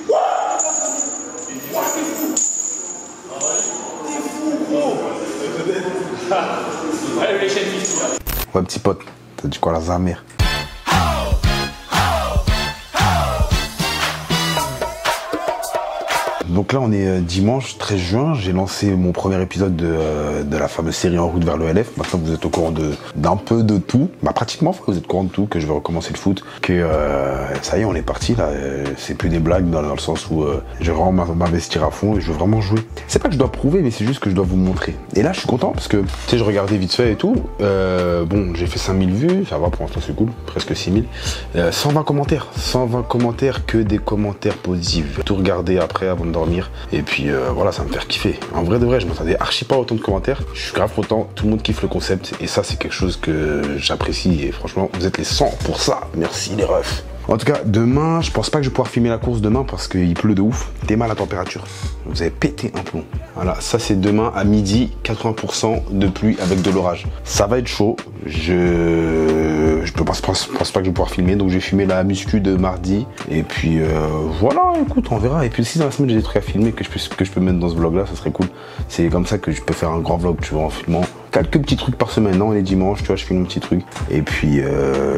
Ouais, petit pote, t'as dit quoi la zamère? Donc là on est dimanche 13 juin, j'ai lancé mon premier épisode de la fameuse série En route vers le LF. Maintenant vous êtes au courant d'un peu de tout, bah pratiquement vous êtes au courant de tout, que je vais recommencer le foot, que ça y est on est parti là, c'est plus des blagues dans le sens où je vais vraiment m'investir à fond et je veux vraiment jouer. C'est pas que je dois prouver mais c'est juste que je dois vous montrer. Et là je suis content parce que tu sais je regardais vite fait et tout, bon j'ai fait 5000 vues, ça va pour l'instant c'est cool, presque 6000, 120 commentaires, que des commentaires positifs, tout regarder après avant de dormir. Et puis voilà, ça va me faire kiffer. En vrai de vrai, je m'attendais archi pas à autant de commentaires. Je suis grave content, tout le monde kiffe le concept. Et ça, c'est quelque chose que j'apprécie. Et franchement, vous êtes les 100 pour ça. Merci les refs. En tout cas, demain, je pense pas que je vais pouvoir filmer la course demain parce qu'il pleut de ouf. T'es mal la température. Vous avez pété un plomb. Voilà, ça c'est demain à midi, 80% de pluie avec de l'orage. Ça va être chaud. Je pense pas que je vais pouvoir filmer, donc j'ai filmé la muscu de mardi. Et puis voilà, écoute, on verra. Et puis si dans la semaine j'ai des trucs à filmer que je peux mettre dans ce vlog là, ça serait cool. C'est comme ça que je peux faire un grand vlog, tu vois, en filmant quelques petits trucs par semaine. Non, les dimanches, tu vois, je filme un petit truc. Et puis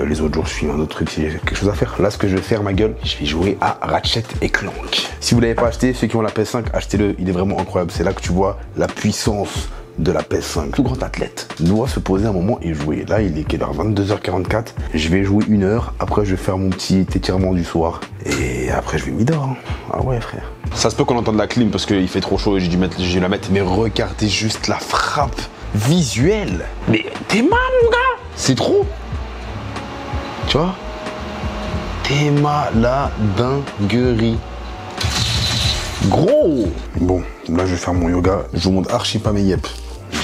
les autres jours, je filme un autre truc si j'ai quelque chose à faire. Là, ce que je vais faire, ma gueule, je vais jouer à Ratchet & Clank. Si vous l'avez pas acheté, ceux qui ont la PS5, achetez-le. Il est vraiment incroyable. C'est là que tu vois la puissance de la PS5. Tout grand athlète doit se poser un moment et jouer. Là, il est quelle heure? 22h44. Je vais jouer 1 heure. Après, je vais faire mon petit étirement du soir. Et après, je vais m'y dormir. Ah ouais, frère. Ça se peut qu'on entende la clim parce qu'il fait trop chaud et j'ai dû la mettre. Mais regardez juste la frappe visuelle. Mais t'es mal, mon gars. C'est trop. Tu vois? T'es mal, la dinguerie. Gros. Bon, là, je vais faire mon yoga. Je vous montre archi pas mes yep.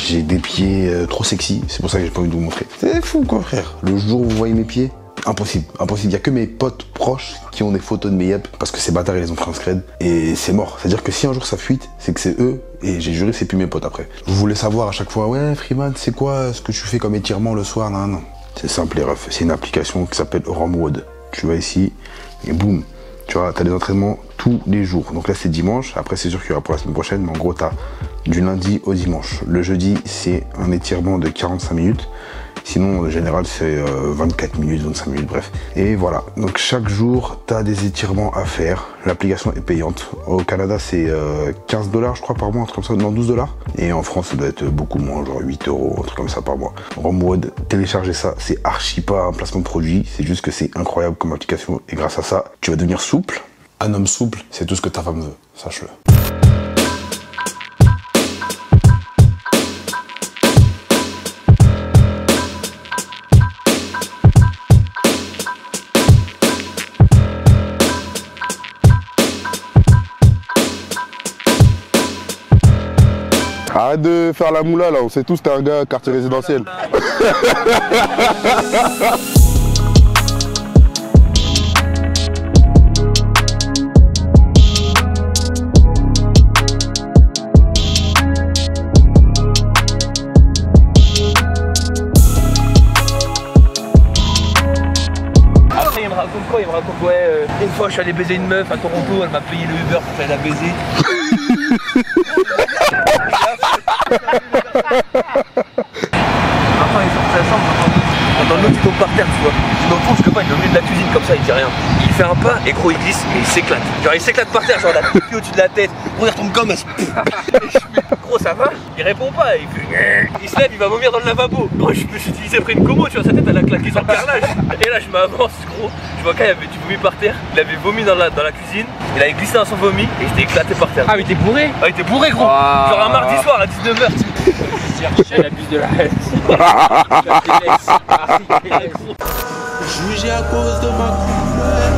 J'ai des pieds trop sexy, c'est pour ça que j'ai pas envie de vous montrer. C'est fou quoi frère, le jour où vous voyez mes pieds, impossible, impossible. Il y a que mes potes proches qui ont des photos de mes yep, parce que ces bâtards ils les ont pris en scred, et c'est mort. C'est-à-dire que si un jour ça fuite, c'est que c'est eux, et j'ai juré c'est plus mes potes après. Vous voulez savoir à chaque fois, ouais Freeman, c'est quoi ce que tu fais comme étirement le soir? Non, non, c'est simple les refs, c'est une application qui s'appelle Romwood. Tu vas ici, et boum, tu vois, t'as des entraînements tous les jours. Donc là c'est dimanche, après c'est sûr qu'il y aura pour la semaine prochaine, mais en gros t'as du lundi au dimanche. Le jeudi c'est un étirement de 45 minutes. Sinon en général c'est 24 minutes, 25 minutes, bref. Et voilà, donc chaque jour t'as des étirements à faire. L'application est payante. Au Canada c'est 15 $ je crois par mois, un truc comme ça, non 12 $. Et en France ça doit être beaucoup moins, genre 8 €, un truc comme ça par mois. Romwood, téléchargez ça, c'est archi pas un placement de produit, c'est juste que c'est incroyable comme application. Et grâce à ça, tu vas devenir souple. Un homme souple, c'est tout ce que ta femme veut, sache-le. Arrête de faire la moula là, on sait tous t'es un gars quartier résidentiel. Après il me raconte quoi? Il me raconte ouais, une fois je suis allé baiser une meuf à Toronto, elle m'a payé le Uber pour aller la baiser. Enfin, ils sortent ensemble, dans l'autre, il tombe par terre, tu vois. Je me retrouve, je copain, il est au milieu de la cuisine comme ça, il dit rien. Il fait un pas et gros, il glisse, mais il s'éclate. Genre, il s'éclate par terre, genre, la tête au-dessus de la tête. Gros, il retombe comme un. Et je fais, gros, ça va? Il répond pas, il se lève, il va vomir dans le lavabo. Gros, je me suis dit, il s'est pris une commo, tu vois, sa tête, elle a claqué sur le carrelage. Et là, je m'avance, gros. Je vois qu'il y avait du vomi par terre. Il avait vomi dans la cuisine. Il avait glissé dans son vomi et il s'était éclaté par terre. Ah, mais t'es bourré? Ah, il était bourré, gros. Genre un mardi soir à 19h. Michel abuse de la haine. Jugé à cause de ma couleur.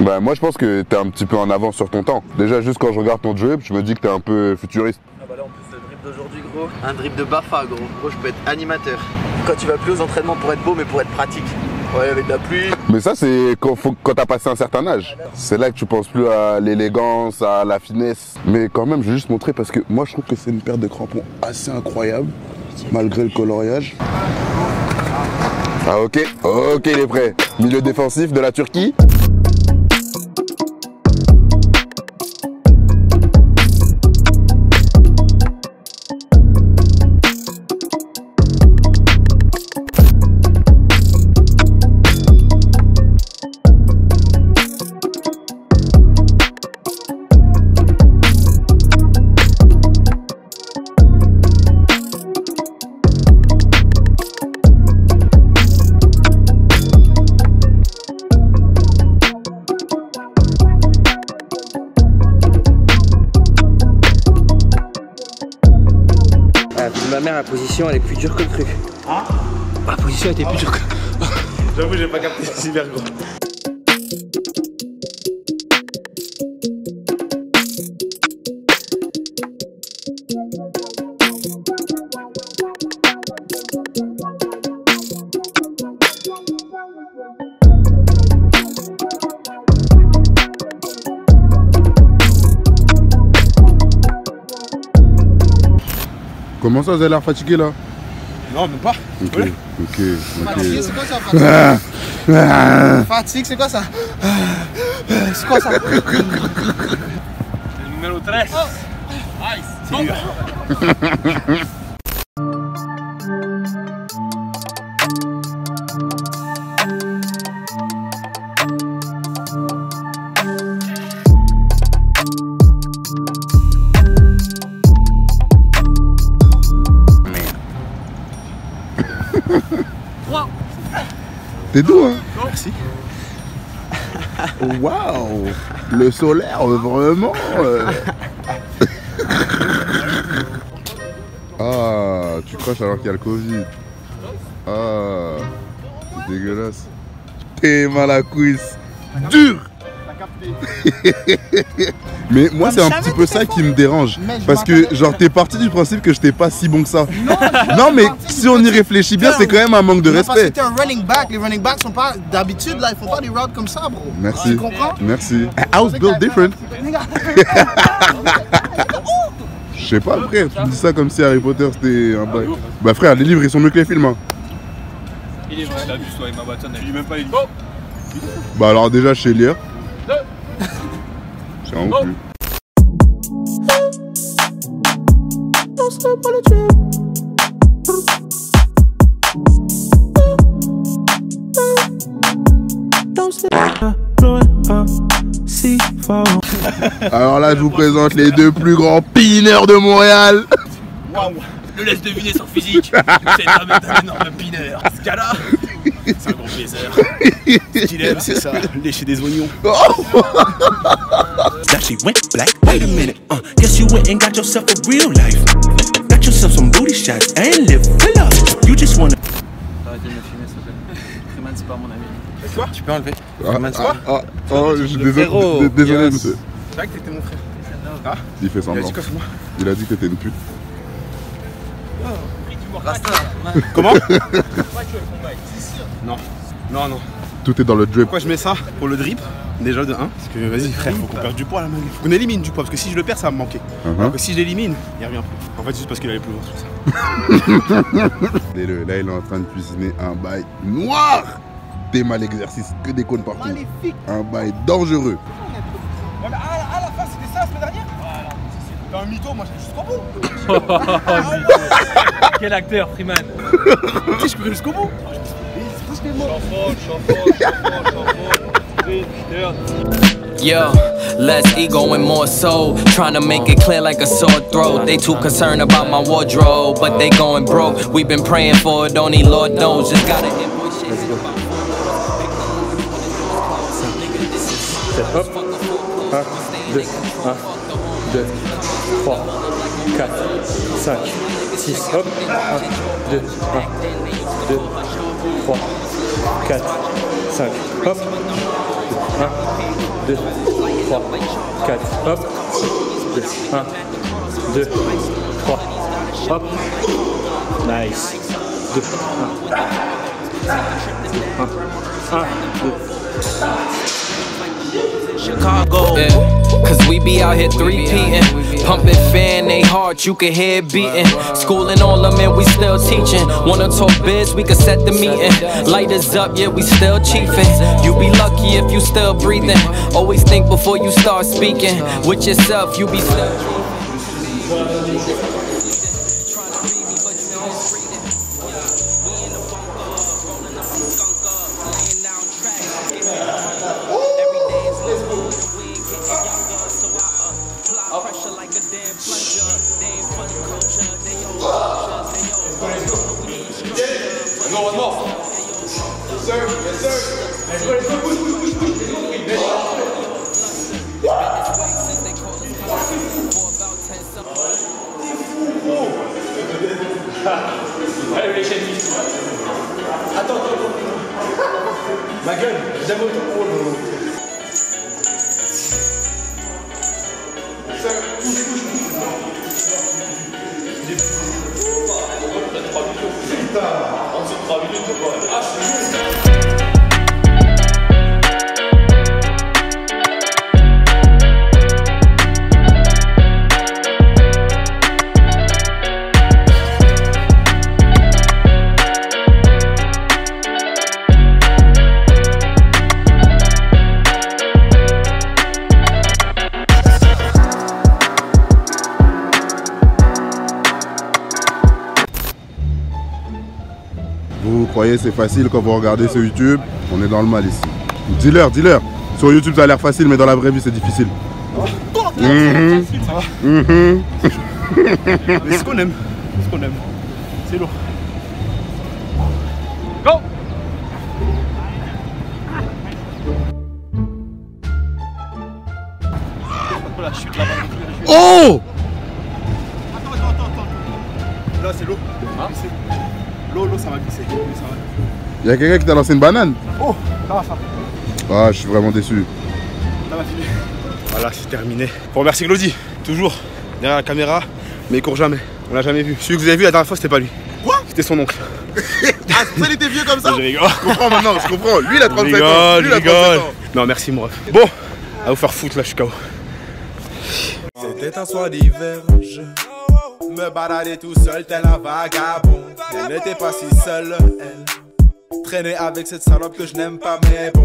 Bah moi je pense que t'es un petit peu en avance sur ton temps. Déjà juste quand je regarde ton drip, je me dis que t'es un peu futuriste. Ah bah là en plus le drip d'aujourd'hui gros, un drip de Bafa gros. Gros je peux être animateur. Quand tu vas plus aux entraînements pour être beau mais pour être pratique. Ouais avec de la pluie. Mais ça c'est quand t'as passé un certain âge. C'est là que tu penses plus à l'élégance, à la finesse. Mais quand même je vais juste montrer parce que moi je trouve que c'est une paire de crampons assez incroyable. Malgré le coloriage. Ah ok, ok il est prêt. Milieu défensif de la Turquie. Ma mère, la position elle est plus dure que le truc. Ah, la position était plus dure que. J'avoue, j'ai pas capté, c'est hyper gros. Comment ça vous avez l'air fatigué là? Non, même pas. Ok, ok, ok. Fatigue, c'est quoi ça? Fatigue, fatigue c'est quoi ça? C'est quoi ça? Le numéro 13. Nice. C'est dur. T'es doux hein? Merci. Waouh! Le solaire vraiment. Ah, tu craches alors qu'il y a le Covid. Ah, c'est dégueulasse. T'es mal à cuisse. Dur! Mais moi c'est un petit peu ça qui me dérange. Parce que genre t'es parti du principe que j'étais pas si bon que ça. Non mais si on y réfléchit bien c'est quand même un manque de Parce que respect. t'es un running back, les running backs sont pas d'habitude là, ils font pas des routes comme ça bro. Merci. Tu comprends? Merci. I was built different. Je sais pas frère, tu me dis ça comme si Harry Potter c'était un bail. Bah frère, les livres ils sont mieux que les films hein. Il est vrai. T'as vu toi, Emma Watson, elle lit même pas les livres. Bah alors déjà je sais lire. C'est un plus. Alors là je vous présente les deux plus grands pineurs de Montréal. Waouh. Le laisse deviner son physique. C'est un énorme pineur. Ce cas-là, c'est un gros plaisir. Ce qu'il aime, c'est ça, lécher des oignons. That she went black. Wait a minute, guess you went and got yourself a real life. Got yourself some booty shots and live for love. You just wanna. Arrêtez de me filmer s'il te plaît. Freeman c'est pas mon ami. Quoi? Tu peux enlever. Oh, je suis désolé, désolé monsieur. C'est vrai que t'étais mon frère. Ah, il fait semblant. Il a dit quoi sur moi? Il a dit que t'es une pute. Comment? Non. Non, non. Tout est dans le drip. Pourquoi je mets ça? Pour le drip, déjà de 1. Parce que vas-y frère, faut qu'on perde du poids là, man. Faut qu'on élimine du poids, parce que si je le perds, ça va me manquer. Alors que si je l'élimine, il revient plus. En fait, c'est juste parce qu'il allait plus loin, c'est ça. Là, il est en train de cuisiner un bail noir. Des mal exercices, que des cônes partout. Magnifique. Un bail dangereux. Ouais, mais à la fin c'était ça la semaine dernière? T'es un mytho, moi je vais jusqu'au bout. Quel acteur, Freeman. Si je peux jusqu'au bout. Yo, less ego and more soul. Trying to make it clear like a sore throat. They too concerned about my wardrobe, but they going broke. We've been praying for it, only Lord knows. Just gotta invoice shit. Hop. 1, 2, 1, 2, 3, 4, 5, 6, hop. 1, 2, 1, 2, 3, 4, 5, hop. 1, 2, 3, 4, hop. 2, 1, 2, 3, hop. Nice. 2, 1, 2. Chicago, yeah. Cause we be out here three-peating, pumping fan, they heart, you can hear it beating. Schooling all them and we still teaching. Wanna talk biz, we can set the meeting. Lighters up, yeah, we still chiefing. You be lucky if you still breathing. Always think before you start speaking. With yourself, you be still. Allez les chaînes. Attends. Ma gueule, j'aime autant. Vous croyez c'est facile quand vous regardez sur YouTube? On est dans le mal ici. Dis-leur. Sur YouTube ça a l'air facile mais dans la vraie vie c'est difficile. Mais c'est ce qu'on aime. C'est lourd. Go! La chute là-bas. Oh! Attends. Là c'est l'eau. L'eau ça va glisser. Il y a quelqu'un qui t'a lancé une banane? Oh, ça va ça. Ah, je suis vraiment déçu. Ça va filer. Voilà, c'est terminé. Faut remercier Glody, toujours derrière la caméra, mais il court jamais. On l'a jamais vu. Celui que vous avez vu la dernière fois, c'était pas lui. Quoi? C'était son oncle. Ah, c'est pour ça qu'il était vieux comme ça? Je rigole. Je comprends maintenant, je comprends. Lui, il a 37 ans. Je rigole. Non, merci mon ref. Bon, à vous faire foutre là, je suis KO. C'était un soir d'hiver, je me baladais tout seul tel un vagabond. Elle n'était pas si seule, elle traînait avec cette salope que je n'aime pas mais bon.